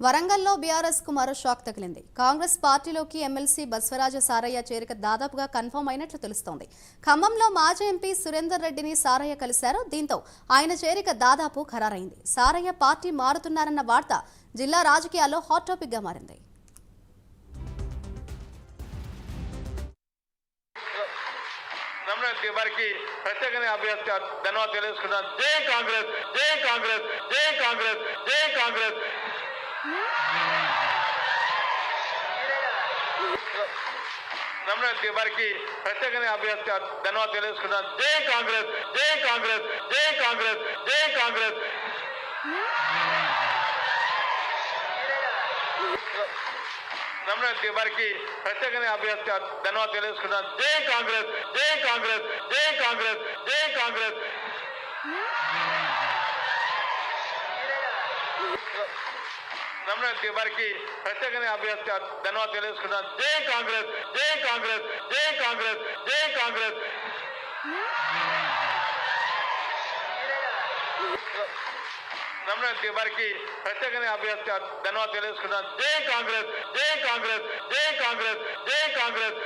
వరంగల్లో బీఆర్ఎస్ కు మరో షాక్ తగిలింది. కాంగ్రెస్ పార్టీలోకి ఎమ్మెల్సీ బస్వరాజ సారయ్య చేరిక దాదాపుగా కన్ఫర్మ్ అయినట్లు తెలుస్తోంది. ఖమ్మంలో మాజీ ఎంపీ సురేందర్ రెడ్డిని సారయ్య కలిశారు. దీంతో ఆయన చేరిక దాదాపు ఖరారైంది. సారయ్య పార్టీ మారుతున్నారన్న వార్త జిల్లా రాజకీయాల్లో హాట్ టాపిక్ గా మారింది. వారికి ప్రత్యేకంగా అభ్యర్థి ధన్యవాదాలు తెలియజేసుకుంటాను. జై కాంగ్రెస్, జై కాంగ్రెస్, జై కాంగ్రెస్, జై కాంగ్రెస్. వారికి ప్రత్యేకంగా అభ్యర్థి ధన్యవాదాలు తెలియజేసుకుంటాను. జై కాంగ్రెస్, జై కాంగ్రెస్, జై కాంగ్రెస్, జై కాంగ్రెస్. వారికి ప్రత్యేకంగా అభ్యర్థి ధన్యవాదాలు తెలియజేసుకుంటాను. జై కాంగ్రెస్, జై కాంగ్రెస్, జై కాంగ్రెస్, జై కాంగ్రెస్. వారికి ప్రత్యేకంగా అభ్యర్థి ధన్యవాదాలు తెలియజేసుకుంటాను. జై కాంగ్రెస్, జై కాంగ్రెస్, జై కాంగ్రెస్, జై కాంగ్రెస్. వారికి ప్రత్యేకంగా అభ్యర్థి ధన్యవాదాలు తెలియజేసుకుంటాను. జై కాంగ్రెస్, జై కాంగ్రెస్, జై కాంగ్రెస్, జై కాంగ్రెస్.